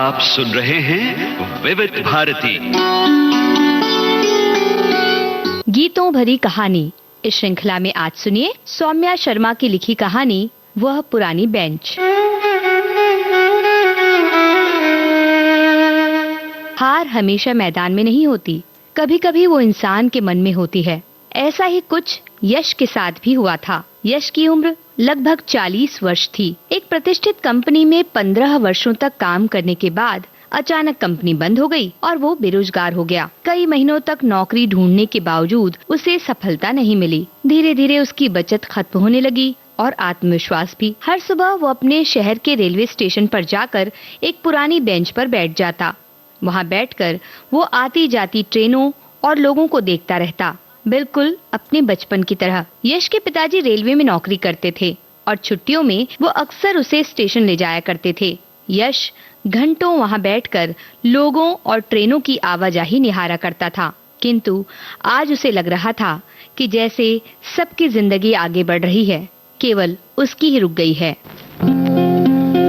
आप सुन रहे हैं विविध भारती गीतों भरी कहानी। इस श्रृंखला में आज सुनिए सौम्या शर्मा की लिखी कहानी वह पुरानी बेंच। हार हमेशा मैदान में नहीं होती, कभी कभी वो इंसान के मन में होती है। ऐसा ही कुछ यश के साथ भी हुआ था। यश की उम्र लगभग 40 वर्ष थी। एक प्रतिष्ठित कंपनी में 15 वर्षों तक काम करने के बाद अचानक कंपनी बंद हो गई और वो बेरोजगार हो गया। कई महीनों तक नौकरी ढूंढने के बावजूद उसे सफलता नहीं मिली। धीरे धीरे उसकी बचत खत्म होने लगी और आत्मविश्वास भी। हर सुबह वो अपने शहर के रेलवे स्टेशन पर जाकर एक पुरानी बेंच पर बैठ जाता। वहाँ बैठकर वो आती जाती ट्रेनों और लोगों को देखता रहता, बिल्कुल अपने बचपन की तरह। यश के पिताजी रेलवे में नौकरी करते थे और छुट्टियों में वो अक्सर उसे स्टेशन ले जाया करते थे। यश घंटों वहाँ बैठकर लोगों और ट्रेनों की आवाजाही निहारा करता था, किंतु आज उसे लग रहा था कि जैसे सबकी जिंदगी आगे बढ़ रही है, केवल उसकी ही रुक गई है।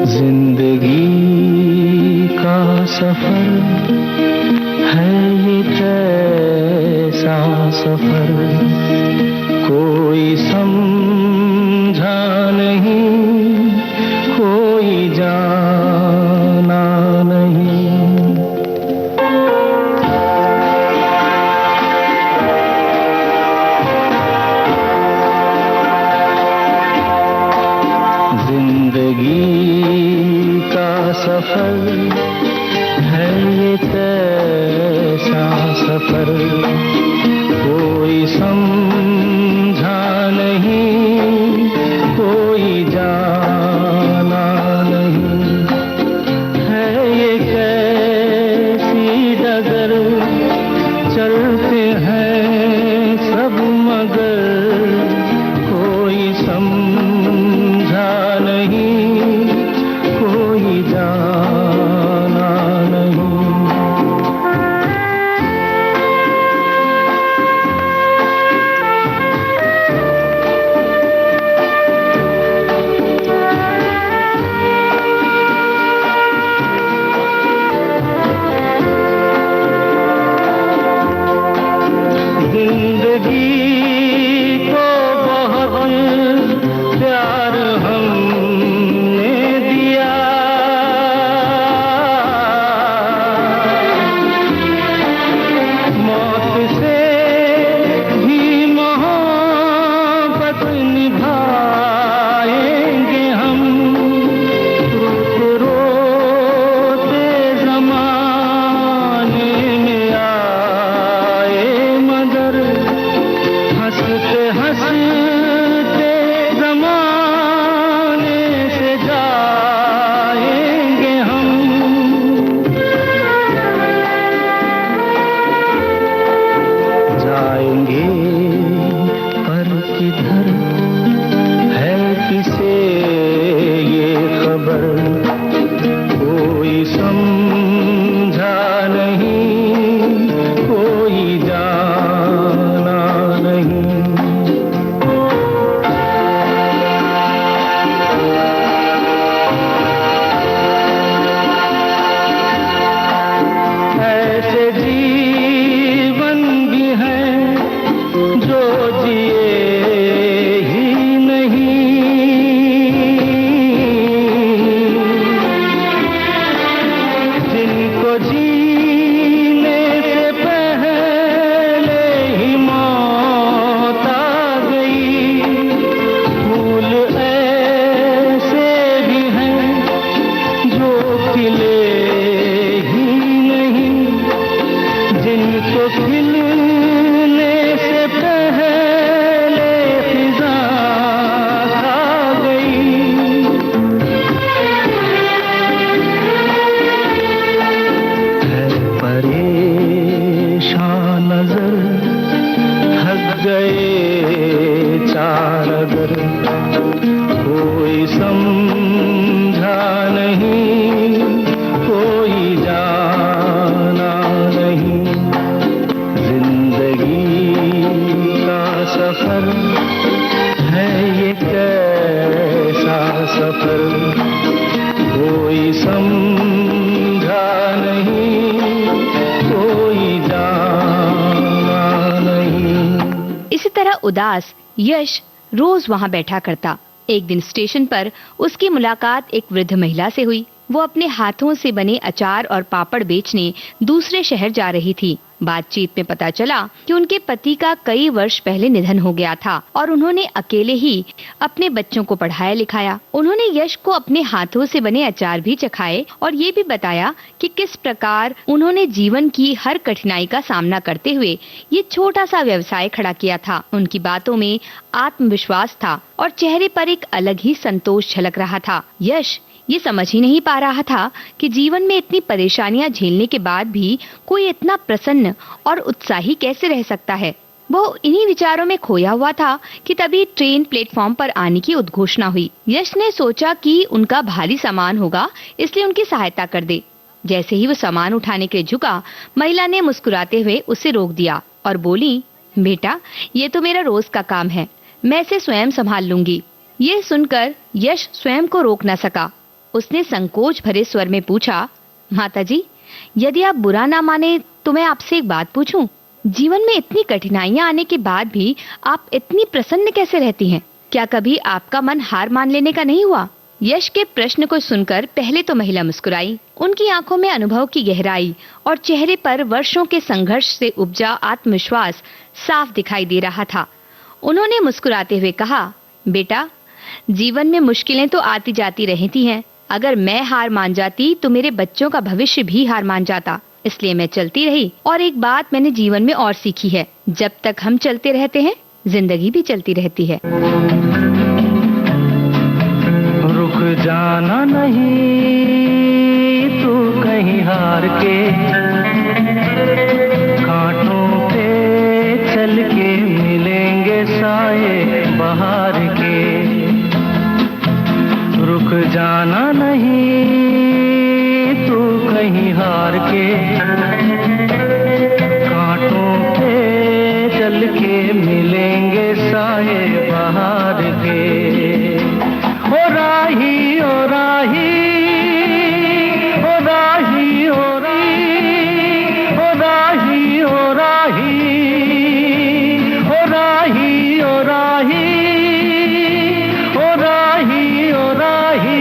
जिंदगी का सफर है ये कैसा सफर, कोई समझा नहीं, कोई जाना नहीं। जिंदगी का सफर है ये कैसा सफर, कोई समझा नहीं, कोई जाना नहीं। है ये कैसी डगर, चलते हैं सब मगर, कोई समझा नहीं, कोई जाना नहीं। जिंदगी को बहुत प्यार हमने दिया, मौत से भी मोहब्बत निभाएंगे हम। रोते रोते ज़माने में आए मगर, हंसते हंसते ज़माने से जाएंगे हम। जाएंगे पर किधर है किसे ये खबर, कोई समझा नहीं, कोई जाना नहीं। ऐसे जीवन भी हैं जो जिए ही नहीं, जिनको जीने से पहले ही मौत आ गई। फूल ऐसे भी हैं जो खिले ही नहीं, जिनको खिलने से पहले फिजा खा गई। है परेशान नजर, थक गए चार अगर, कोई समझा नहीं, कोई जाना नहीं। जिंदगी का सफर है ये कैसा सफर, कोई समझा तरह उदास यश रोज वहाँ बैठा करता। एक दिन स्टेशन पर उसकी मुलाकात एक वृद्ध महिला से हुई। वो अपने हाथों से बने अचार और पापड़ बेचने दूसरे शहर जा रही थी। बातचीत में पता चला कि उनके पति का कई वर्ष पहले निधन हो गया था और उन्होंने अकेले ही अपने बच्चों को पढ़ाया लिखाया। उन्होंने यश को अपने हाथों से बने अचार भी चखाए और ये भी बताया कि किस प्रकार उन्होंने जीवन की हर कठिनाई का सामना करते हुए ये छोटा सा व्यवसाय खड़ा किया था। उनकी बातों में आत्मविश्वास था और चेहरे पर एक अलग ही संतोष झलक रहा था। यश ये समझ ही नहीं पा रहा था कि जीवन में इतनी परेशानियां झेलने के बाद भी कोई इतना प्रसन्न और उत्साही कैसे रह सकता है। वो इन्हीं विचारों में खोया हुआ था कि तभी ट्रेन प्लेटफॉर्म पर आने की उद्घोषणा हुई। यश ने सोचा कि उनका भारी सामान होगा, इसलिए उनकी सहायता कर दे। जैसे ही वो सामान उठाने के लिए झुका, महिला ने मुस्कुराते हुए उसे रोक दिया और बोली, बेटा, ये तो मेरा रोज का काम है, मैं इसे स्वयं संभाल लूंगी। ये सुनकर यश स्वयं को रोक न सका। उसने संकोच भरे स्वर में पूछा, माताजी, यदि आप बुरा ना माने तो मैं आपसे एक बात पूछूं? जीवन में इतनी कठिनाइयां आने के बाद भी आप इतनी प्रसन्न कैसे रहती हैं? क्या कभी आपका मन हार मान लेने का नहीं हुआ? यश के प्रश्न को सुनकर पहले तो महिला मुस्कुराई। उनकी आंखों में अनुभव की गहराई और चेहरे पर वर्षों के संघर्ष से उपजा आत्मविश्वास साफ दिखाई दे रहा था। उन्होंने मुस्कुराते हुए कहा, बेटा, जीवन में मुश्किलें तो आती जाती रहती हैं। अगर मैं हार मान जाती तो मेरे बच्चों का भविष्य भी हार मान जाता। इसलिए मैं चलती रही। और एक बात मैंने जीवन में और सीखी है, जब तक हम चलते रहते हैं, जिंदगी भी चलती रहती है। रुक जाना नहीं तू कहीं हार के, कांटों पे चल के मिलेंगे साए बहार के। रुक जाना नहीं तू कहीं हार के, कांटों पे चल के मिलेंगे साए बहार के। ओ राही, ओ राही, ओ राही, ओ राही, ओ राही, ओ राही, ओ राही, ओ राही, ओ राही, ओ राही।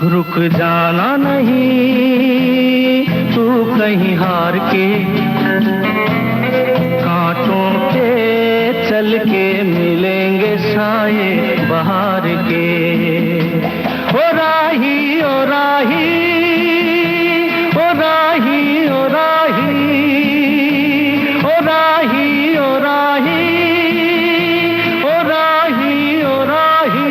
रुक जाना नहीं तू कहीं हार के, कांटों पे चल के मिलेंगे साए बहार के। ओ राही, ओ राही, ओ राही, ओ राही, ओ राही, ओ राही, ओ राही, ओ राही।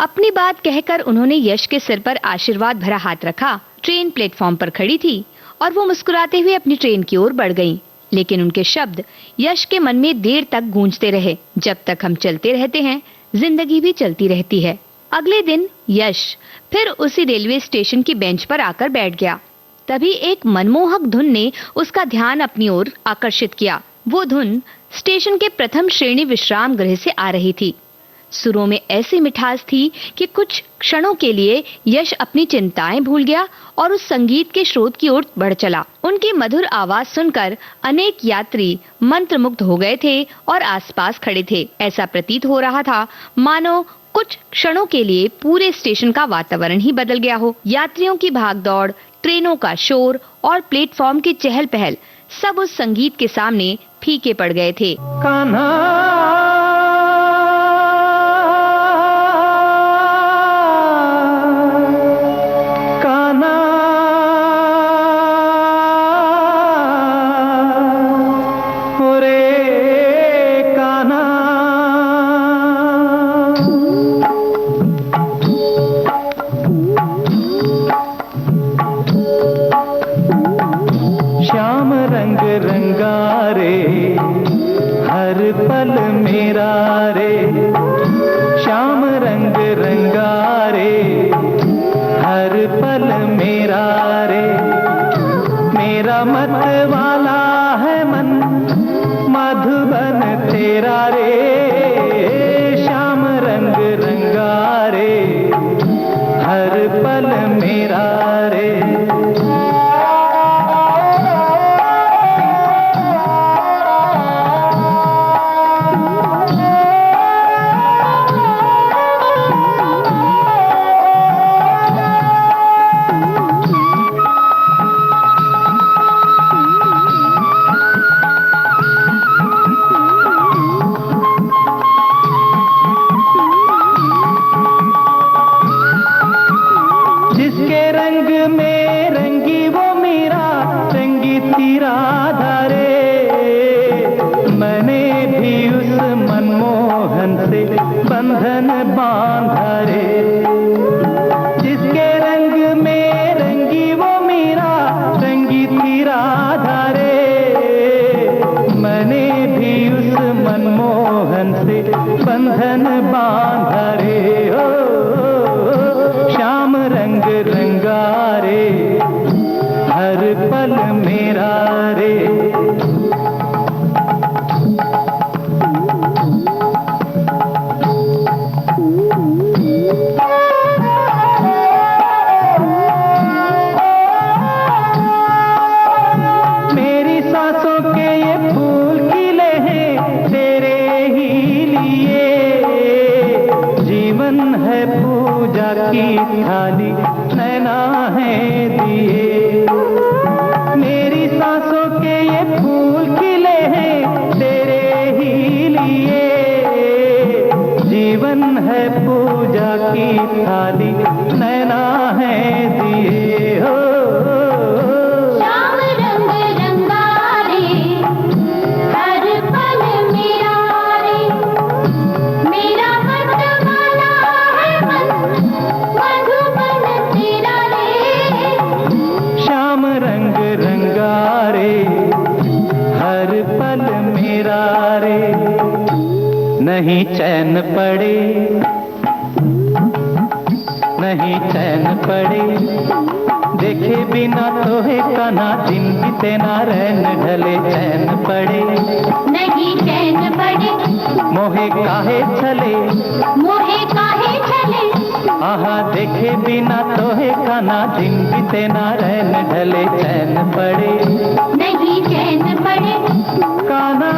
अपनी बात कहकर उन्होंने यश के सिर पर आशीर्वाद भरा हाथ रखा। ट्रेन प्लेटफॉर्म पर खड़ी थी और वो मुस्कुराते हुए अपनी ट्रेन की ओर बढ़ गईं। लेकिन उनके शब्द यश के मन में देर तक गूंजते रहे, जब तक हम चलते रहते हैं, जिंदगी भी चलती रहती है। अगले दिन यश फिर उसी रेलवे स्टेशन की बेंच पर आकर बैठ गया। तभी एक मनमोहक धुन ने उसका ध्यान अपनी ओर आकर्षित किया। वो धुन स्टेशन के प्रथम श्रेणी विश्राम गृह से आ रही थी। सुरों में ऐसी मिठास थी कि कुछ क्षणों के लिए यश अपनी चिंताएं भूल गया और उस संगीत के स्रोत की ओर बढ़ चला। उनकी मधुर आवाज सुनकर अनेक यात्री मंत्रमुग्ध हो गए थे और आसपास खड़े थे। ऐसा प्रतीत हो रहा था मानो कुछ क्षणों के लिए पूरे स्टेशन का वातावरण ही बदल गया हो। यात्रियों की भागदौड़, ट्रेनों का शोर और प्लेटफॉर्म की चहल पहल सब उस संगीत के सामने फीके पड़ गए थे। कान्हा नहीं चैन पड़े, नहीं चैन पड़े, देखे बिना तो है कान्हा दिन बीते ना रैन ढले। चैन पड़े नहीं चैन पड़े, मोहे काहे छले, मोहे काहे छले, आहा देखे बिना तो है कान्हा दिन बीते ना रैन ढले। चैन पड़े नहीं चैन पड़े, कान्हा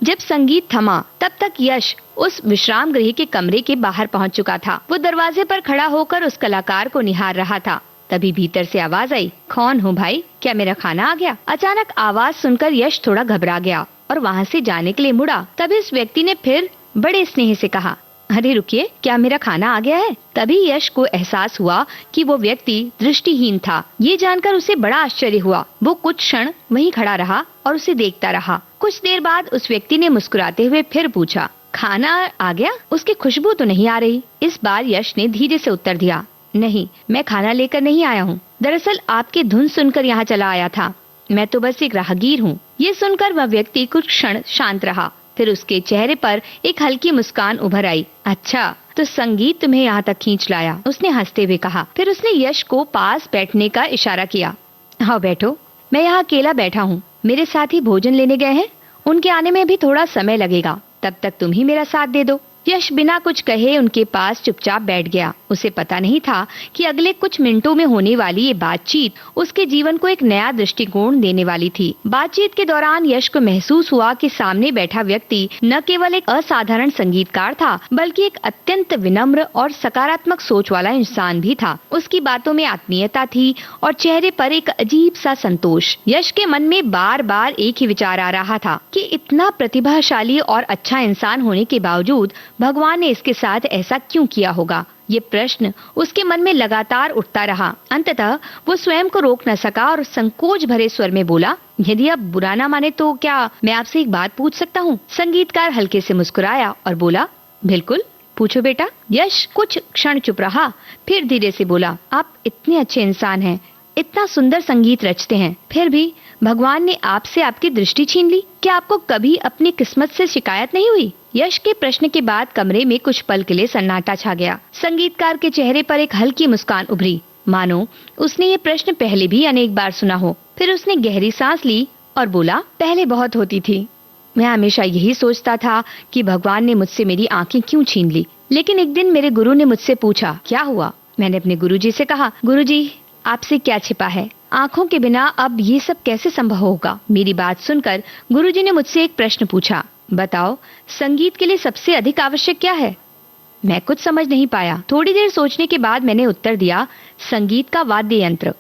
जब संगीत थमा तब तक यश उस विश्राम गृह के कमरे के बाहर पहुंच चुका था। वो दरवाजे पर खड़ा होकर उस कलाकार को निहार रहा था। तभी भीतर से आवाज आई, कौन हो भाई, क्या मेरा खाना आ गया? अचानक आवाज सुनकर यश थोड़ा घबरा गया और वहाँ से जाने के लिए मुड़ा। तभी उस व्यक्ति ने फिर बड़े स्नेह से कहा, अरे रुकिए, क्या मेरा खाना आ गया है? तभी यश को एहसास हुआ कि वो व्यक्ति दृष्टिहीन था। ये जानकर उसे बड़ा आश्चर्य हुआ। वो कुछ क्षण वहीं खड़ा रहा और उसे देखता रहा। कुछ देर बाद उस व्यक्ति ने मुस्कुराते हुए फिर पूछा, खाना आ गया? उसकी खुशबू तो नहीं आ रही। इस बार यश ने धीरे से उत्तर दिया, नहीं, मैं खाना लेकर नहीं आया हूँ। दरअसल आपकी धुन सुनकर यहाँ चला आया था। मैं तो बस एक राहगीर हूँ। ये सुनकर वह व्यक्ति कुछ क्षण शांत रहा, फिर उसके चेहरे पर एक हल्की मुस्कान उभर आई। अच्छा, तो संगीत तुम्हें यहाँ तक खींच लाया, उसने हंसते हुए कहा। फिर उसने यश को पास बैठने का इशारा किया। हाँ बैठो, मैं यहाँ अकेला बैठा हूँ। मेरे साथी भोजन लेने गए हैं, उनके आने में भी थोड़ा समय लगेगा, तब तक तुम ही मेरा साथ दे दो। यश बिना कुछ कहे उनके पास चुपचाप बैठ गया। उसे पता नहीं था कि अगले कुछ मिनटों में होने वाली ये बातचीत उसके जीवन को एक नया दृष्टिकोण देने वाली थी। बातचीत के दौरान यश को महसूस हुआ कि सामने बैठा व्यक्ति न केवल एक असाधारण संगीतकार था, बल्कि एक अत्यंत विनम्र और सकारात्मक सोच वाला इंसान भी था। उसकी बातों में आत्मीयता थी और चेहरे पर एक अजीब सा संतोष। यश के मन में बार बार एक ही विचार आ रहा था कि इतना प्रतिभाशाली और अच्छा इंसान होने के बावजूद भगवान ने इसके साथ ऐसा क्यों किया होगा। ये प्रश्न उसके मन में लगातार उठता रहा। अंततः वो स्वयं को रोक न सका और संकोच भरे स्वर में बोला, यदि आप बुरा ना माने तो क्या मैं आपसे एक बात पूछ सकता हूँ? संगीतकार हल्के से मुस्कुराया और बोला, बिल्कुल, पूछो बेटा। यश कुछ क्षण चुप रहा, फिर धीरे से बोला, आप इतने अच्छे इंसान हैं, इतना सुंदर संगीत रचते हैं, फिर भी भगवान ने आपसे आपकी दृष्टि छीन ली। क्या आपको कभी अपनी किस्मत से शिकायत नहीं हुई? यश के प्रश्न के बाद कमरे में कुछ पल के लिए सन्नाटा छा गया। संगीतकार के चेहरे पर एक हल्की मुस्कान उभरी, मानो उसने ये प्रश्न पहले भी अनेक बार सुना हो। फिर उसने गहरी सांस ली और बोला, पहले बहुत होती थी। मैं हमेशा यही सोचता था कि भगवान ने मुझसे मेरी आंखें क्यों छीन ली। लेकिन एक दिन मेरे गुरु ने मुझसे पूछा, क्या हुआ? मैंने अपने गुरुजी से कहा, गुरुजी, आपसे क्या छिपा है? आंखों के बिना अब ये सब कैसे संभव होगा? मेरी बात सुनकर गुरुजी ने मुझसे एक प्रश्न पूछा, बताओ, संगीत के लिए सबसे अधिक आवश्यक क्या है? मैं कुछ समझ नहीं पाया। थोड़ी देर सोचने के बाद मैंने उत्तर दिया, संगीत का वाद्य यंत्र।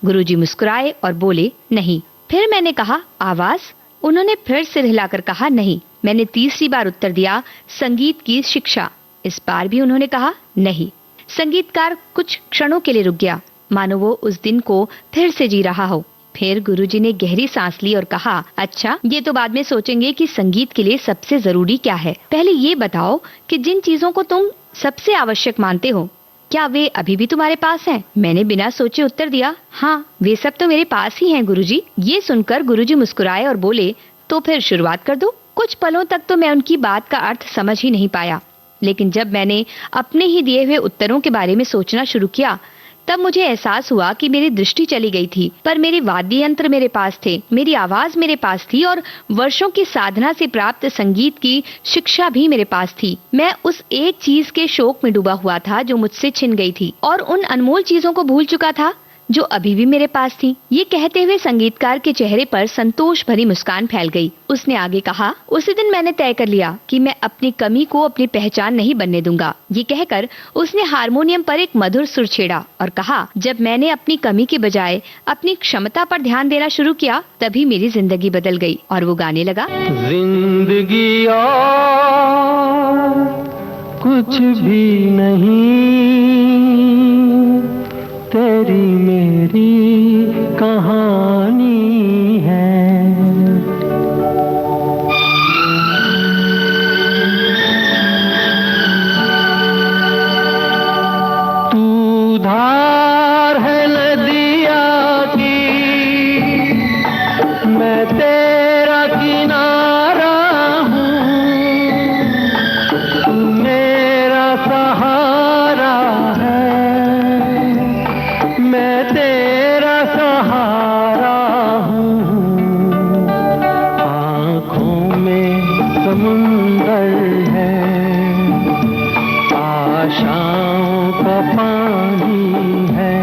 गुरुजी मुस्कुराए और बोले, नहीं। फिर मैंने कहा, आवाज? उन्होंने फिर सिर हिलाकर कहा, नहीं। मैंने तीसरी बार उत्तर दिया, संगीत की शिक्षा। इस बार भी उन्होंने कहा, नहीं। संगीतकार कुछ क्षणों के लिए रुक गया, मानो वो उस दिन को फिर से जी रहा हो। फिर गुरुजी ने गहरी सांस ली और कहा, अच्छा, ये तो बाद में सोचेंगे कि संगीत के लिए सबसे जरूरी क्या है। पहले ये बताओ कि जिन चीजों को तुम सबसे आवश्यक मानते हो, क्या वे अभी भी तुम्हारे पास हैं? मैंने बिना सोचे उत्तर दिया, हाँ, वे सब तो मेरे पास ही हैं गुरुजी। ये सुनकर गुरुजी मुस्कुराए और बोले, तो फिर शुरुआत कर दो। कुछ पलों तक तो मैं उनकी बात का अर्थ समझ ही नहीं पाया, लेकिन जब मैंने अपने ही दिए हुए उत्तरों के बारे में सोचना शुरू किया, तब मुझे एहसास हुआ कि मेरी दृष्टि चली गई थी, पर मेरे वाद्य यंत्र मेरे पास थे, मेरी आवाज मेरे पास थी और वर्षों की साधना से प्राप्त संगीत की शिक्षा भी मेरे पास थी। मैं उस एक चीज के शोक में डूबा हुआ था जो मुझसे छिन गई थी, और उन अनमोल चीजों को भूल चुका था जो अभी भी मेरे पास थी। ये कहते हुए संगीतकार के चेहरे पर संतोष भरी मुस्कान फैल गई। उसने आगे कहा, उसी दिन मैंने तय कर लिया कि मैं अपनी कमी को अपनी पहचान नहीं बनने दूंगा। ये कहकर उसने हारमोनियम पर एक मधुर सुर छेड़ा और कहा, जब मैंने अपनी कमी के बजाय अपनी क्षमता पर ध्यान देना शुरू किया, तभी मेरी जिंदगी बदल गई। और वो गाने लगा, जिंदगी और कुछ भी नहीं, तेरी मेरी कहानी है। तू धार है नदिया की, मैं तेरा किनारा हूँ, तू मेरा सहारा है, मैं तेरा सहारा हूँ। आँखों में समुंदर है, आशाओं का पानी है,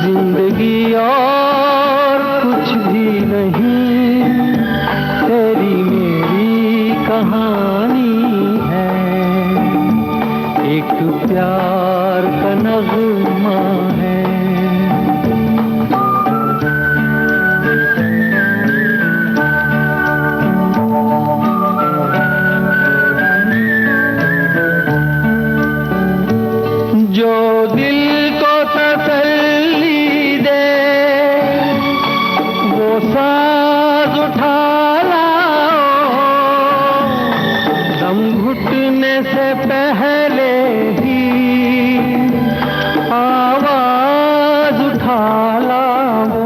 जिंदगी और कुछ भी नहीं, तेरी मेरी कहानी है। एक प्यार का नगमा है। जो दिल को तसल्ली दे, वो साज उठा लाओ, दम घुटने से पहले ही आवाज उठा लाओ,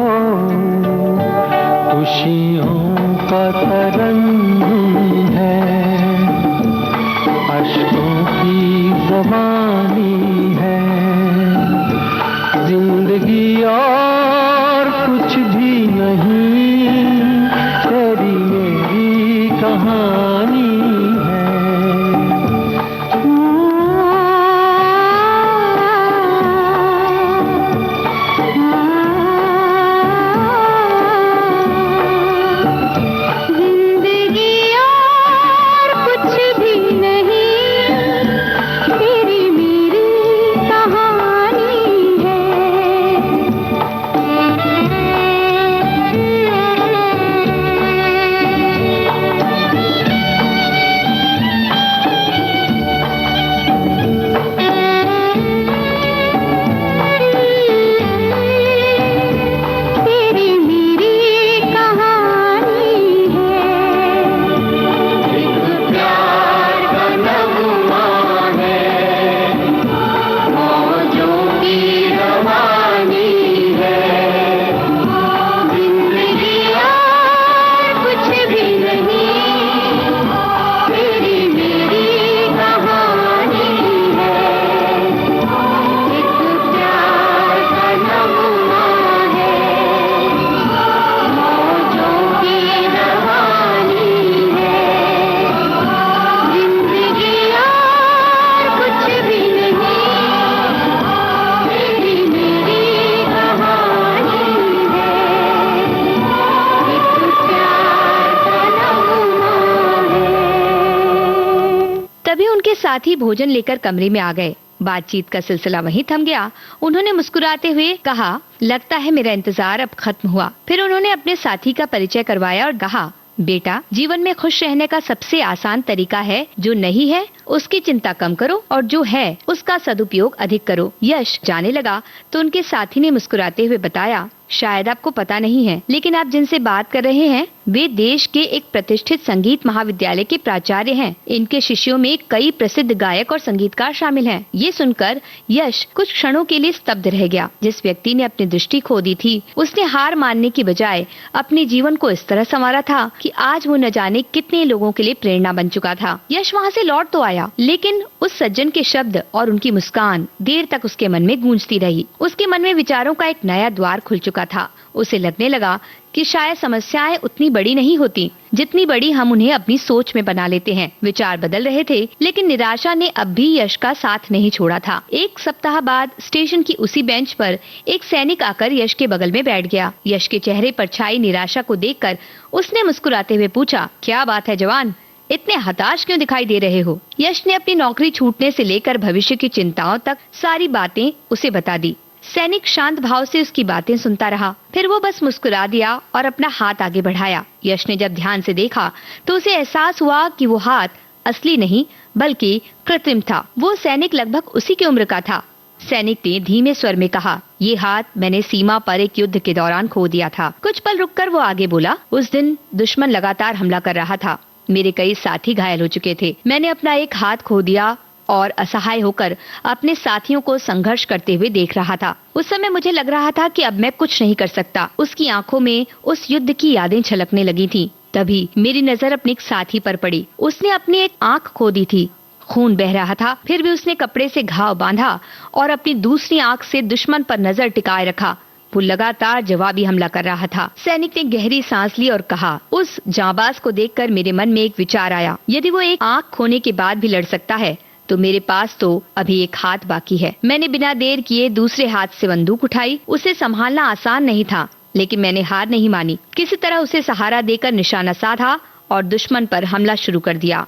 तभी उनके साथी भोजन लेकर कमरे में आ गए। बातचीत का सिलसिला वहीं थम गया। उन्होंने मुस्कुराते हुए कहा, लगता है मेरा इंतजार अब खत्म हुआ। फिर उन्होंने अपने साथी का परिचय करवाया और कहा, बेटा, जीवन में खुश रहने का सबसे आसान तरीका है, जो नहीं है उसकी चिंता कम करो और जो है उसका सदुपयोग अधिक करो। यश जाने लगा तो उनके साथी ने मुस्कुराते हुए बताया, शायद आपको पता नहीं है, लेकिन आप जिनसे बात कर रहे हैं वे देश के एक प्रतिष्ठित संगीत महाविद्यालय के प्राचार्य हैं। इनके शिष्यों में कई प्रसिद्ध गायक और संगीतकार शामिल हैं। ये सुनकर यश कुछ क्षणों के लिए स्तब्ध रह गया। जिस व्यक्ति ने अपनी दृष्टि खो दी थी, उसने हार मानने की बजाय अपने जीवन को इस तरह संवारा था कि आज वो न जाने कितने लोगों के लिए प्रेरणा बन चुका था। यश वहाँ से लौट तो आया, लेकिन उस सज्जन के शब्द और उनकी मुस्कान देर तक उसके मन में गूंजती रही। उसके मन में विचारों का एक नया द्वार खुल चुका था। उसे लगने लगा कि शायद समस्याएं उतनी बड़ी नहीं होती जितनी बड़ी हम उन्हें अपनी सोच में बना लेते हैं। विचार बदल रहे थे, लेकिन निराशा ने अब भी यश का साथ नहीं छोड़ा था। एक सप्ताह बाद स्टेशन की उसी बेंच पर एक सैनिक आकर यश के बगल में बैठ गया। यश के चेहरे पर छाई निराशा को देखकर उसने मुस्कुराते हुए पूछा, क्या बात है जवान, इतने हताश क्यों दिखाई दे रहे हो? यश ने अपनी नौकरी छूटने से लेकर भविष्य की चिंताओं तक सारी बातें उसे बता दी। सैनिक शांत भाव से उसकी बातें सुनता रहा। फिर वो बस मुस्कुरा दिया और अपना हाथ आगे बढ़ाया। यश ने जब ध्यान से देखा तो उसे एहसास हुआ कि वो हाथ असली नहीं बल्कि कृत्रिम था। वो सैनिक लगभग उसी की उम्र का था। सैनिक ने धीमे स्वर में कहा, ये हाथ मैंने सीमा पर एक युद्ध के दौरान खो दिया था। कुछ पल रुककर वो आगे बोला, उस दिन दुश्मन लगातार हमला कर रहा था। मेरे कई साथी घायल हो चुके थे। मैंने अपना एक हाथ खो दिया और असहाय होकर अपने साथियों को संघर्ष करते हुए देख रहा था। उस समय मुझे लग रहा था कि अब मैं कुछ नहीं कर सकता। उसकी आंखों में उस युद्ध की यादें छलकने लगी थीं। तभी मेरी नजर अपने एक साथी पर पड़ी। उसने अपनी एक आंख खो दी थी, खून बह रहा था, फिर भी उसने कपड़े से घाव बांधा और अपनी दूसरी आंख से दुश्मन पर नजर टिकाए रखा। वो लगातार जवाबी हमला कर रहा था। सैनिक ने गहरी सांस ली और कहा, उस जांबाज को देखकर मेरे मन में एक विचार आया, यदि वो एक आंख खोने के बाद भी लड़ सकता है तो मेरे पास तो अभी एक हाथ बाकी है। मैंने बिना देर किए दूसरे हाथ से बंदूक उठाई। उसे संभालना आसान नहीं था, लेकिन मैंने हार नहीं मानी। किसी तरह उसे सहारा देकर निशाना साधा और दुश्मन पर हमला शुरू कर दिया।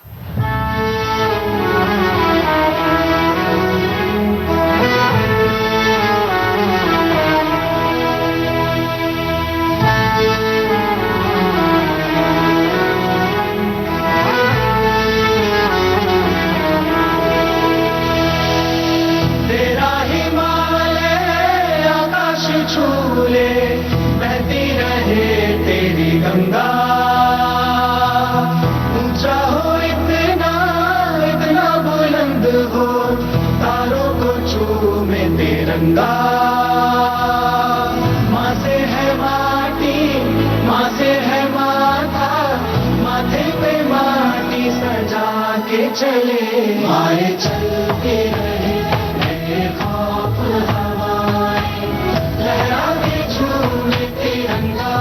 गंगा ऊंचा हो इतना इतना बुलंद हो, तारों को चूमे तिरंगा। माँ से है माटी, माँ से है माथा, माथे पे माटी सजा के चले। आए चलते रहे खौफ हवाएं, लहरा के झूमे तिरंगा।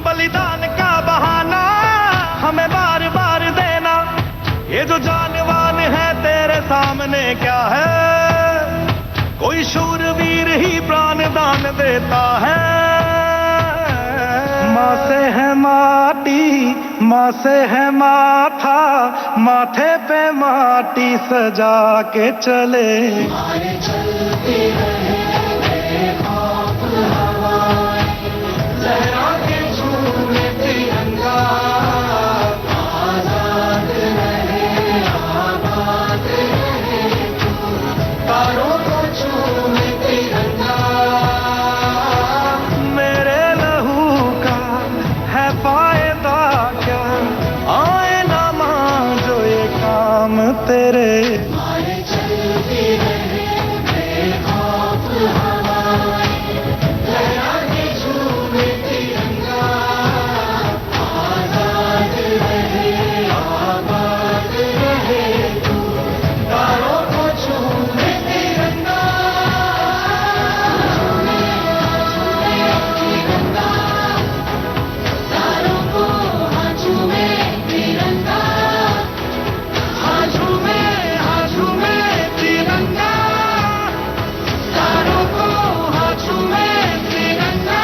बलिदान का बहाना हमें बार बार देना। ये जो जान वाला सामने क्या है, कोई शूरवीर ही प्राण दान देता है। माँ से है माटी, माँ से है माथा, माथे पे माटी सजा के चले। माए चलती रहे बेखौफ हवाएं, लहरा के झूमे तिरंगा, आजाद रहे आबाद रहे तू, तारों को झूमे तिरंगा। मेरे लहू का है फायदा क्या, आए ना मांझो ये काम तेरे। माए चलती रहे बेखौफ हवाएं, लहरा के झूमे तिरंगा, आजाद रहे आबाद रहे तू, तारों को झूमे तिरंगा। तिरंगा, तारों को हाँ झूमे तिरंगा, हाँ झूमे तिरंगा, तारों को हाँ झूमे तिरंगा।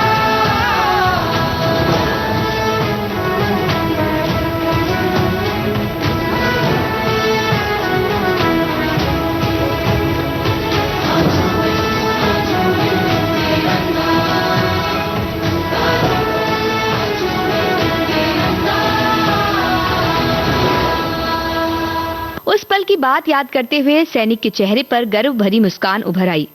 उस पल की बात याद करते हुए सैनिक के चेहरे पर गर्व भरी मुस्कान उभर आई।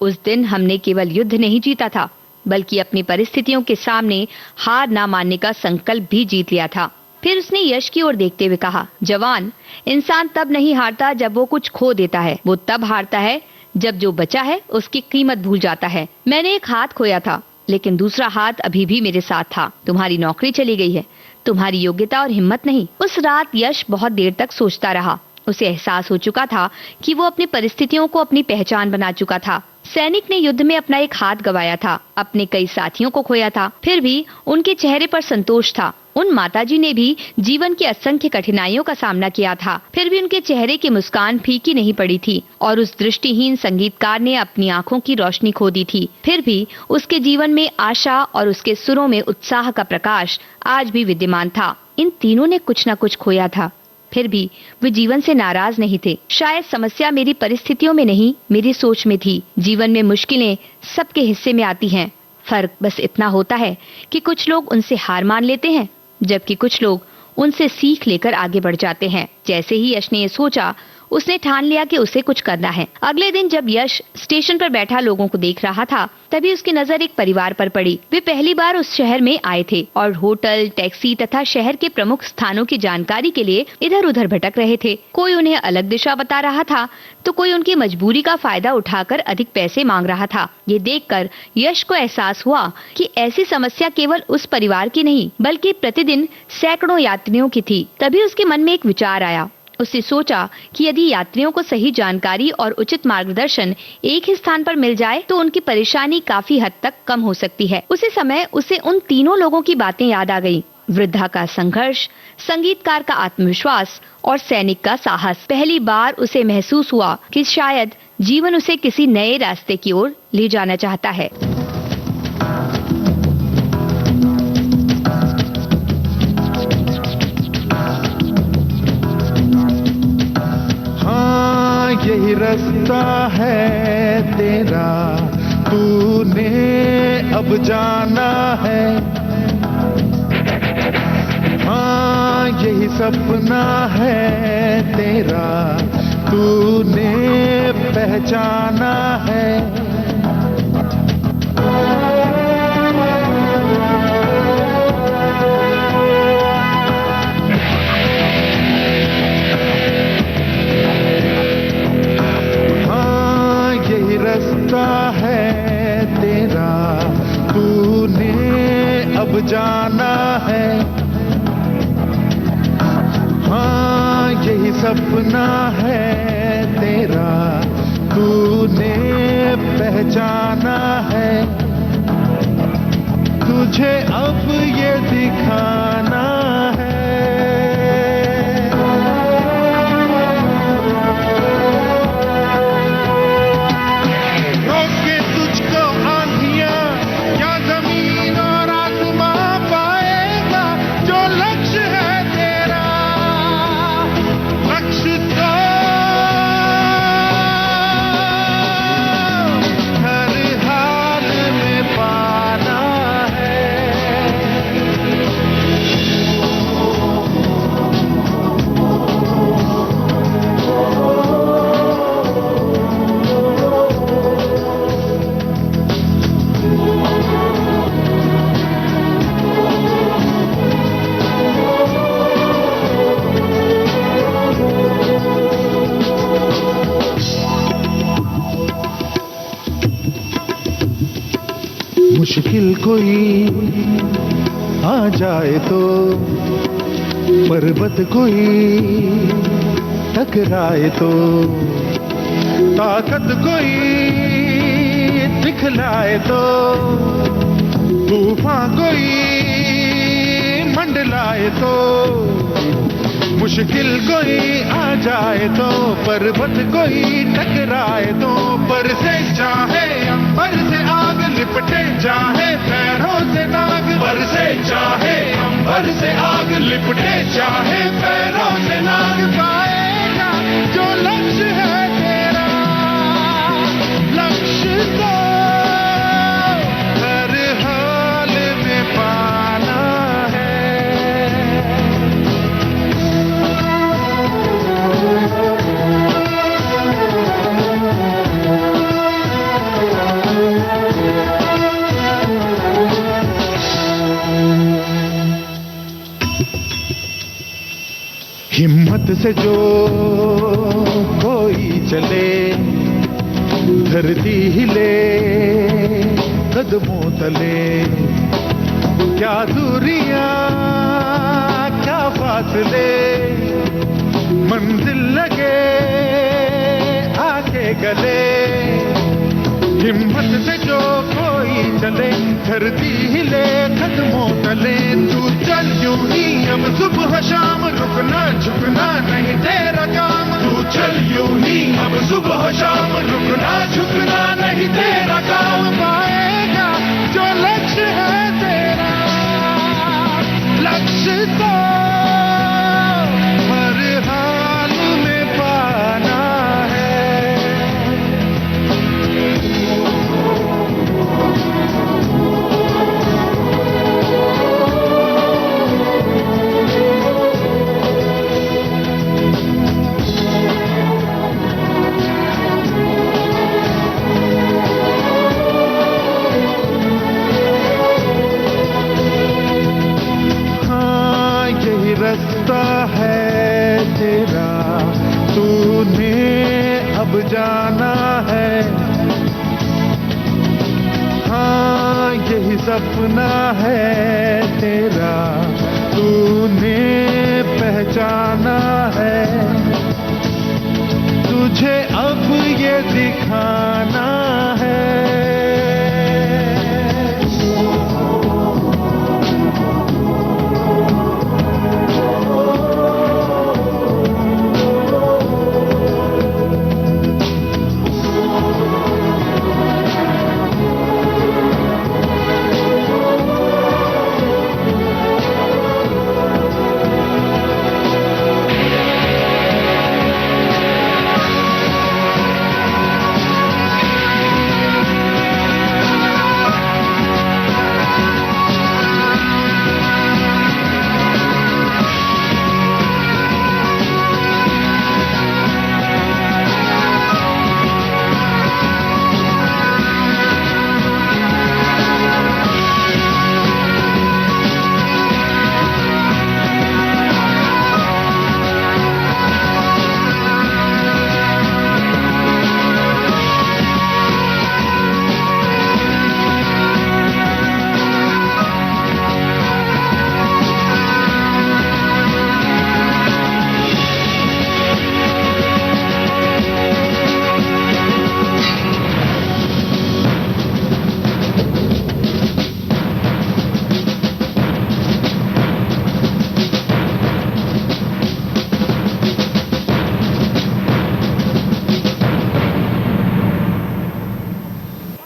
उस दिन हमने केवल युद्ध नहीं जीता था, बल्कि अपनी परिस्थितियों के सामने हार ना मानने का संकल्प भी जीत लिया था। फिर उसने यश की ओर देखते हुए कहा, जवान, इंसान तब नहीं हारता जब वो कुछ खो देता है, वो तब हारता है जब जो बचा है उसकी कीमत भूल जाता है। मैंने एक हाथ खोया था, लेकिन दूसरा हाथ अभी भी मेरे साथ था। तुम्हारी नौकरी चली गई है, तुम्हारी योग्यता और हिम्मत नहीं। उस रात यश बहुत देर तक सोचता रहा। उसे एहसास हो चुका था कि वो अपनी परिस्थितियों को अपनी पहचान बना चुका था। सैनिक ने युद्ध में अपना एक हाथ गंवाया था, अपने कई साथियों को खोया था, फिर भी उनके चेहरे पर संतोष था। उन माताजी ने भी जीवन की असंख्य कठिनाइयों का सामना किया था, फिर भी उनके चेहरे की मुस्कान फीकी नहीं पड़ी थी। और उस दृष्टिहीन संगीतकार ने अपनी आंखों की रोशनी खो दी थी, फिर भी उसके जीवन में आशा और उसके सुरों में उत्साह का प्रकाश आज भी विद्यमान था। इन तीनों ने कुछ न कुछ खोया था, फिर भी वे जीवन से नाराज नहीं थे। शायद समस्या मेरी परिस्थितियों में नहीं, मेरी सोच में थी। जीवन में मुश्किलें सबके हिस्से में आती हैं, फर्क बस इतना होता है कि कुछ लोग उनसे हार मान लेते हैं, जबकि कुछ लोग उनसे सीख लेकर आगे बढ़ जाते हैं। जैसे ही यश ने ये सोचा, उसने ठान लिया कि उसे कुछ करना है। अगले दिन जब यश स्टेशन पर बैठा लोगों को देख रहा था, तभी उसकी नजर एक परिवार पर पड़ी। वे पहली बार उस शहर में आए थे और होटल, टैक्सी तथा शहर के प्रमुख स्थानों की जानकारी के लिए इधर उधर भटक रहे थे। कोई उन्हें अलग दिशा बता रहा था, तो कोई उनकी मजबूरी का फायदा उठाकर अधिक पैसे मांग रहा था। ये देखकर यश को एहसास हुआ कि ऐसी समस्या केवल उस परिवार की नहीं, बल्कि प्रतिदिन सैकड़ों यात्रियों की थी। तभी उसके मन में एक विचार आया। उसने सोचा कि यदि यात्रियों को सही जानकारी और उचित मार्गदर्शन एक ही स्थान पर मिल जाए, तो उनकी परेशानी काफी हद तक कम हो सकती है। उसी समय उसे उन तीनों लोगों की बातें याद आ गईं। वृद्धा का संघर्ष, संगीतकार का आत्मविश्वास और सैनिक का साहस। पहली बार उसे महसूस हुआ कि शायद जीवन उसे किसी नए रास्ते की ओर ले जाना चाहता है। यही रास्ता है तेरा, तूने अब जाना है। हाँ यही सपना है तेरा, तूने पहचाना है। रास्ता है तेरा, तूने अब जाना है। हाँ यही सपना है तेरा, तूने पहचाना है। तुझे अब ये दिखाना है। मुश्किल कोई आ जाए तो पर्वत कोई टकराए तो ताकत कोई दिखलाए तो तूफान कोई मंडलाए तो मुश्किल कोई आ जाए तो पर्वत कोई टकराए तो पर से चाहे अंबर से आग लिपटे चाहे पैरों से नाग पर से चाहे अंबर से आग लिपटे चाहे पैरों से नाग पाएगा जो लक्ष्य है तेरा लक्ष्य तो हर हाल में पाना है। हिम्मत से जो कोई चले धरती हिले कदमों तले क्या दूरियां क्या फासले मंजिल लगे आके गले हिम्मत से जो कोई चले धरती हिले कदमों तले तू चल यूं ही अब सुबह शाम रुकना झुकना नहीं तेरा काम तू चल यूं ही अब सुबह शाम रुकना झुकना नहीं तेरा काम पाएगा जो लक्ष्य है तेरा लक्ष्य तो हर हाल में पाना है। रास्ता है तेरा तूने अब जाना है हाँ यही सपना है तेरा तूने पहचाना है तुझे अब ये दिखाना है।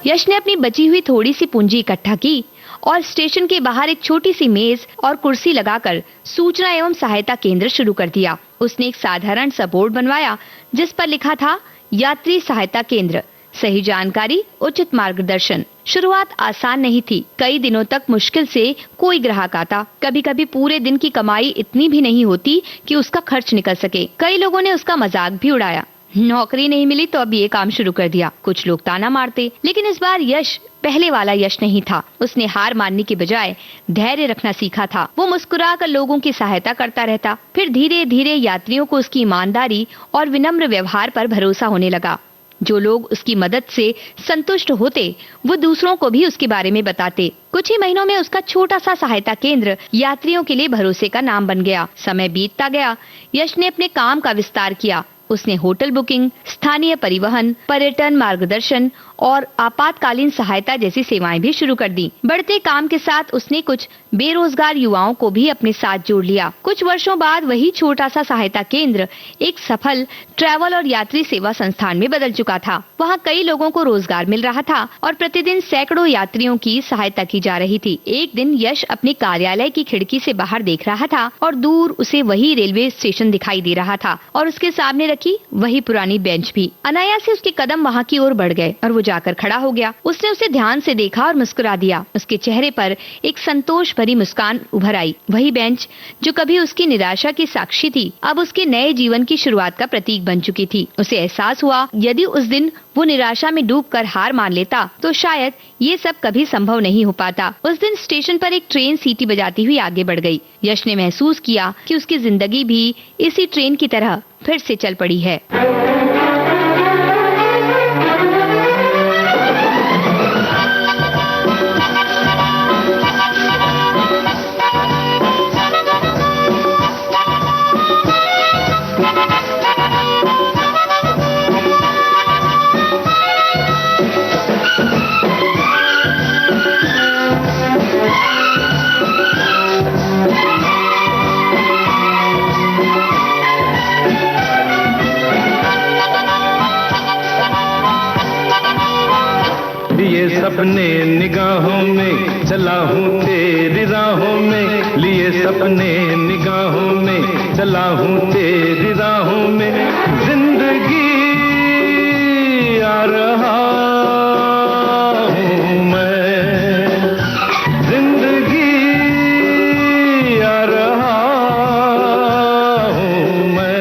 यश ने अपनी बची हुई थोड़ी सी पूंजी इकट्ठा की और स्टेशन के बाहर एक छोटी सी मेज और कुर्सी लगाकर सूचना एवं सहायता केंद्र शुरू कर दिया। उसने एक साधारण सा बोर्ड बनवाया जिस पर लिखा था यात्री सहायता केंद्र, सही जानकारी, उचित मार्गदर्शन। शुरुआत आसान नहीं थी। कई दिनों तक मुश्किल से कोई ग्राहक आता। कभी कभी पूरे दिन की कमाई इतनी भी नहीं होती कि उसका खर्च निकल सके। कई लोगों ने उसका मजाक भी उड़ाया। नौकरी नहीं मिली तो अब ये काम शुरू कर दिया। कुछ लोग ताना मारते, लेकिन इस बार यश पहले वाला यश नहीं था। उसने हार मानने की बजाय धैर्य रखना सीखा था। वो मुस्कुराकर लोगों की सहायता करता रहता। फिर धीरे धीरे यात्रियों को उसकी ईमानदारी और विनम्र व्यवहार पर भरोसा होने लगा। जो लोग उसकी मदद से संतुष्ट होते वो दूसरों को भी उसके बारे में बताते। कुछ ही महीनों में उसका छोटा सा सहायता केंद्र यात्रियों के लिए भरोसे का नाम बन गया। समय बीतता गया, यश ने अपने काम का विस्तार किया। उसने होटल बुकिंग, स्थानीय परिवहन, पर्यटन मार्गदर्शन और आपातकालीन सहायता जैसी सेवाएं भी शुरू कर दी। बढ़ते काम के साथ उसने कुछ बेरोजगार युवाओं को भी अपने साथ जोड़ लिया। कुछ वर्षों बाद वही छोटा सा सहायता केंद्र एक सफल ट्रैवल और यात्री सेवा संस्थान में बदल चुका था। वहाँ कई लोगों को रोजगार मिल रहा था और प्रतिदिन सैकड़ों यात्रियों की सहायता की जा रही थी। एक दिन यश अपने कार्यालय की खिड़की से बाहर देख रहा था और दूर उसे वही रेलवे स्टेशन दिखाई दे रहा था और उसके सामने रखी वही पुरानी बेंच भी। अनायास से उसके कदम वहाँ की ओर बढ़ गए और वो जाकर खड़ा हो गया। उसने उसे ध्यान से देखा और मुस्कुरा दिया। उसके चेहरे पर एक संतोष भरी मुस्कान उभर आई। वही बेंच जो कभी उसकी निराशा की साक्षी थी, अब उसके नए जीवन की शुरुआत का प्रतीक बन चुकी थी। उसे एहसास हुआ यदि उस दिन वो निराशा में डूबकर हार मान लेता तो शायद ये सब कभी संभव नहीं हो पाता। उस दिन स्टेशन पर एक ट्रेन सीटी बजाती हुई आगे बढ़ गई। यश ने महसूस किया कि उसकी जिंदगी भी इसी ट्रेन की तरह फिर से चल पड़ी है। सपने निगाहों में चला हूँ तेरी राहों में, लिए सपने निगाहों में चला हूँ तेरी राहों में, जिंदगी आ रहा हूँ मैं, जिंदगी आ रहा हूँ मैं।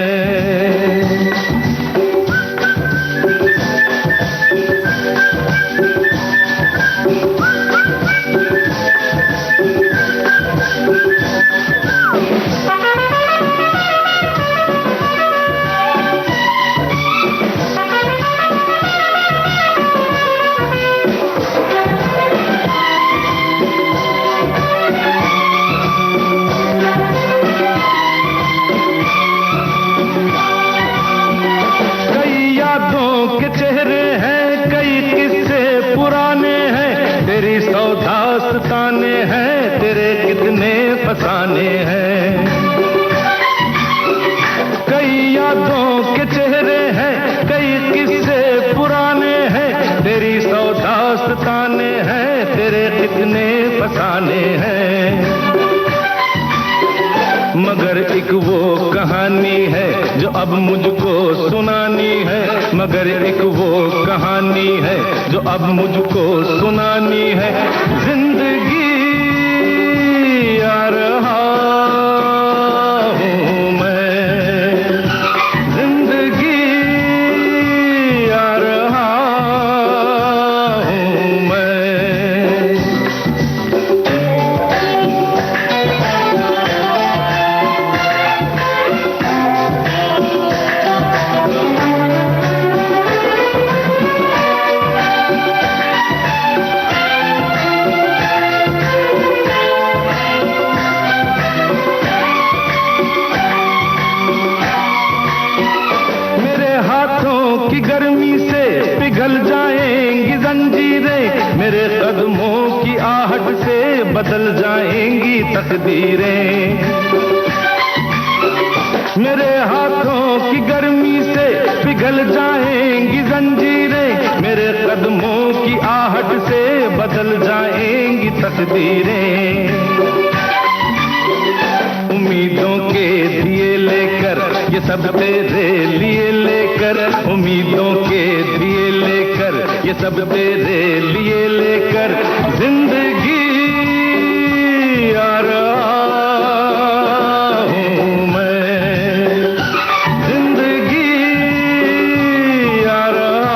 दास्ताने हैं तेरे कितने फसाने हैं, कई यादों के चेहरे हैं, कई किस्से पुराने हैं, तेरी सौ दास्ताने हैं तेरे कितने फसाने हैं। मगर एक वो कहानी है जो अब मुझको सुनानी है, मगर एक वो कहानी है जो अब मुझको सुनानी है, जिंदगी आ रहा हूँ मैं, जिंदगी आ रहा हूँ मैं। की गर्मी से पिघल जाएंगी जंजीरें, मेरे कदमों की आहट से बदल जाएंगी तकदीरें, मेरे हाथों की गर्मी से पिघल जाएंगी जंजीरें, मेरे कदमों की आहट से बदल जाएंगी तकदीरें। उम्मीदों के दिए लेकर ये सब तेरे लिए लेकर, उम्मीदों के दिए लेकर ये सब तेरे लिए लेकर, जिंदगी आ रहा हूँ मैं, जिंदगी आ रहा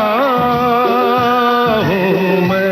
हूँ मैं।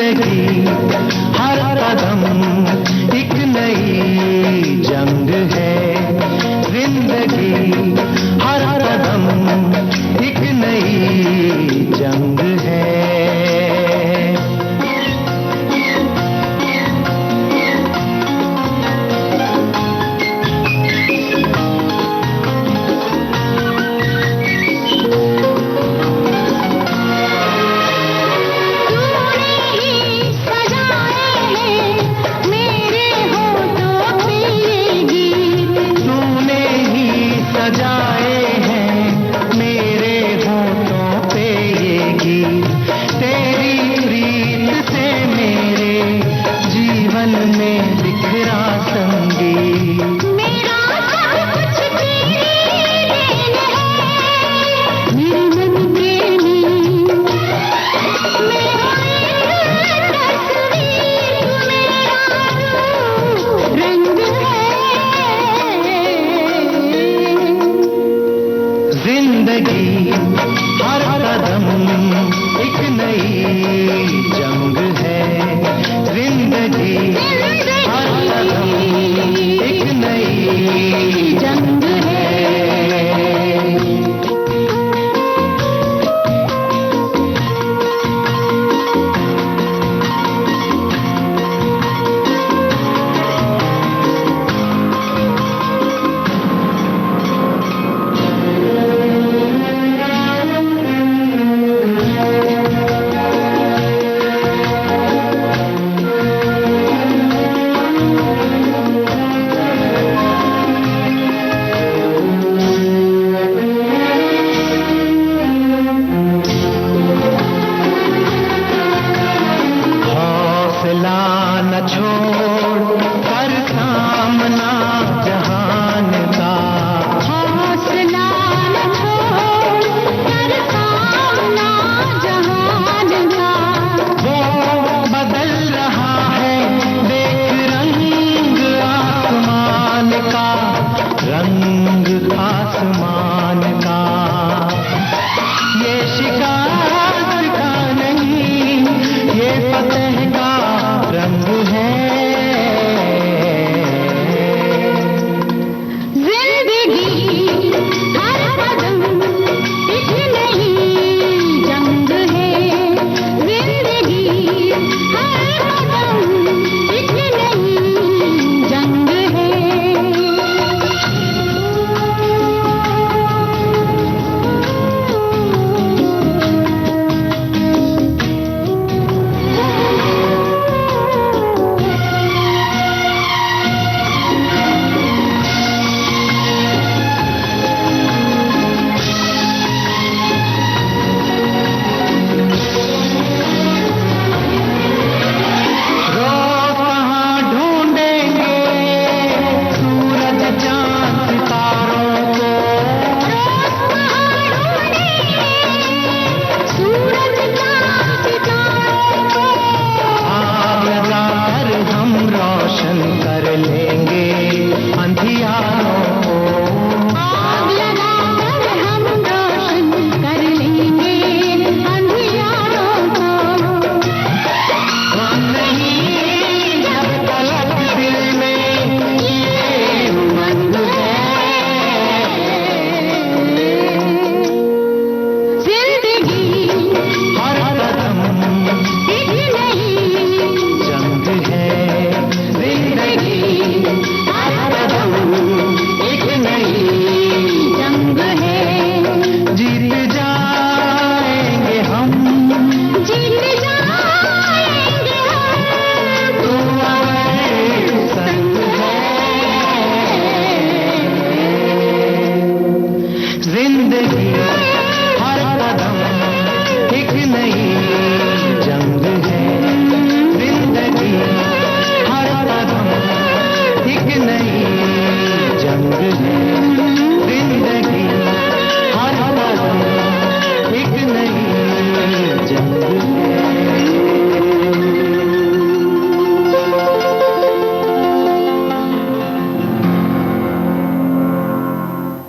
जिंदगी हर कदम एक नई जंग है, जिंदगी हर कदम एक नई जंग है।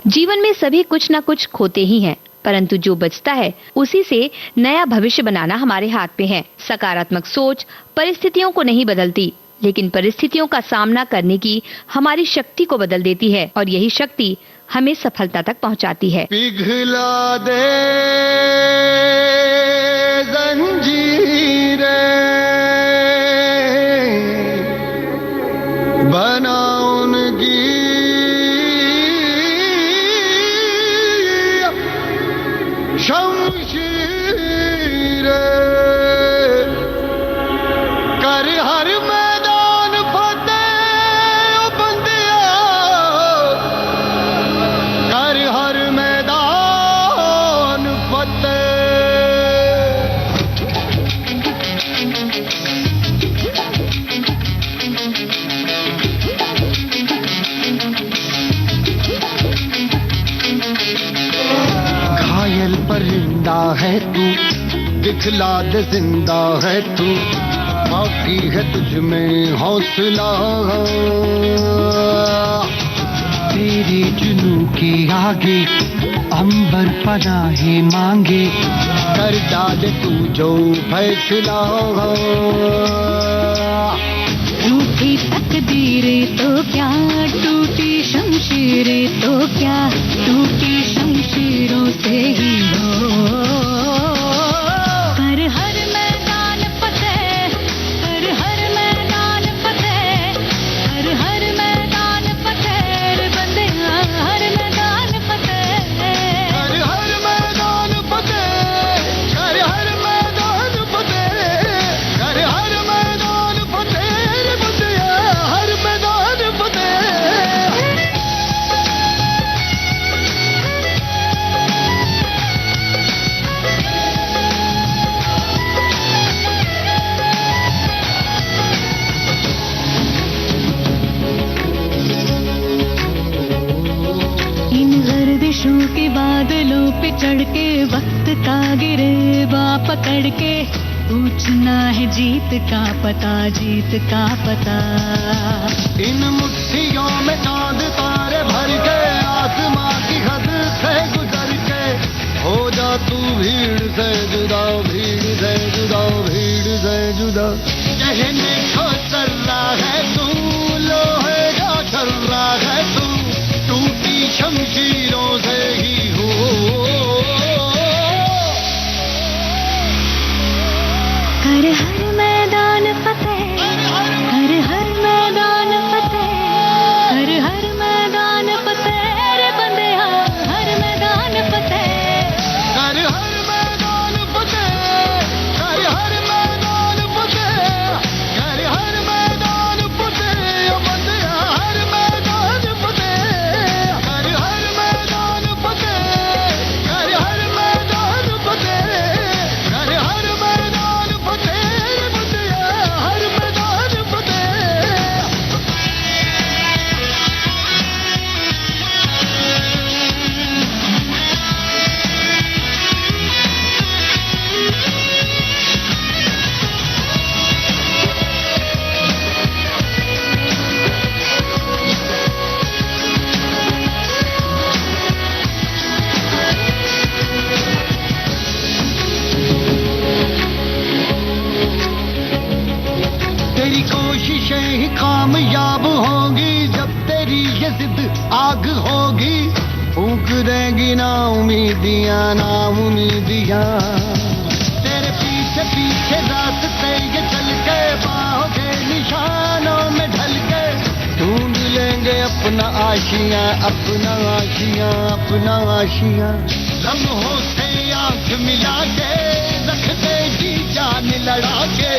जीवन में सभी कुछ ना कुछ खोते ही हैं, परंतु जो बचता है उसी से नया भविष्य बनाना हमारे हाथ में है। सकारात्मक सोच परिस्थितियों को नहीं बदलती, लेकिन परिस्थितियों का सामना करने की हमारी शक्ति को बदल देती है और यही शक्ति हमें सफलता तक पहुंचाती है। पिघला दे जंजीरें, बना उनकी शमशीरें, कर हर मैदान फतेह ओ बंदिया, कर हर मैदान फतेह। घायल परिंदा है तू, दिखला दे जिंदा है तू, बाकी है तुझ में हौसला। तेरी जुनू के आगे अंबर पनाहे मांगे, कर डाले तू जो फैसला। रूठी तकदीरें तो क्या, टूटी शमशीरें तो क्या, टूटी शमशीरों से ही हो। कर हर मैदान फतेह, कर हर मैदान फतेह, कर हर मैदान फतेह रे बंदिया, हर मैदान फतेह। कर हर मैदान फतेह, कर हर मैदान फतेह, कर हर मैदान फतेह रे बंदिया, हर मैदान फतेह। इन गर्दिशों के बादलों पे चढ़ के वक्त का गिरेबा पकड़ के, पूछना है जीत का पता, जीत का पता। इन मुट्ठियों में चांद तारे भर के, आसमां की हद से गुजर के, हो जा तू भीड़ से जुदा, भीड़ से जुदा, भीड़ से जुदा। कहने को चल रहा है तू, लोहे का चल रहा है तू, टूटी शमशीरों से ही हो। कर हर मैदान फतेह, कर हर मैदान फतेह, कर हर मैदान फतेह रे बंदिया, हर मैदान फतेह। कर हर मैदान फतेह, कर हर मैदान फतेह, कर हर मैदान फतेह ओ बंदिया, हर मैदान फतेह। कर हर मैदान फतेह, कर हर मैदान फतेह, कर हर मैदान फतेह रे बंदिया, हर मैदान फतेह। तेरी कोशिशें ही कामयाब होंगी, जब तेरी ये जिद आग होगी, फूंक देंगी ना उम्मीदियां, ना उम्मीदियां। तेरे पीछे पीछे रास्ते ये चल के, बाहों के निशानों में ढल के, ढूंढ लेंगे अपना आशियां, अपना आशियां, अपना आशियां। लम्हों से आंख मिला के, रख दे जी जान लड़ा के,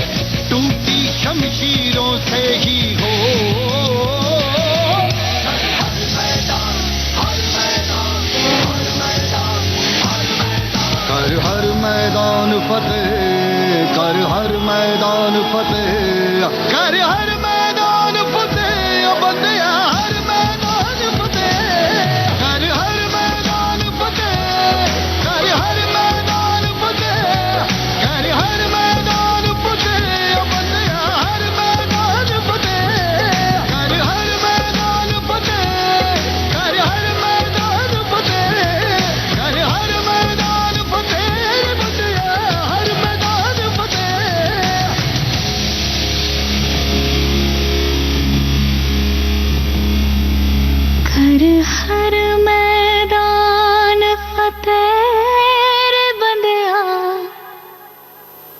टूटी शमशीरों से ही हो। कर हर मैदान फतेह, कर हर मैदान फतेह, कर हर मैदान फतेह ओ बंदिया, हर मैदान फतेह। कर हर मैदान फतेह, कर हर मैदान फतेह, कर हर मैदान फतेह ओ बंदिया, हर मैदान फतेह। कर हर मैदान फतेह, कर हर मैदान फतेह, कर हर मैदान हर हर मैदान फतेह रे बंदिया,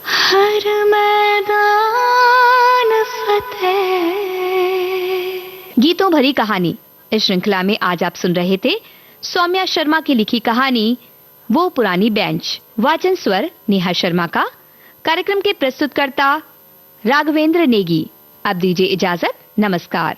हर मैदान फतेह। गीतों भरी कहानी इस श्रृंखला में आज आप सुन रहे थे सौम्या शर्मा की लिखी कहानी वो पुरानी बेंच। वाचन स्वर नेहा शर्मा का। कार्यक्रम के प्रस्तुतकर्ता राघवेंद्र नेगी। अब दीजिए इजाजत, नमस्कार।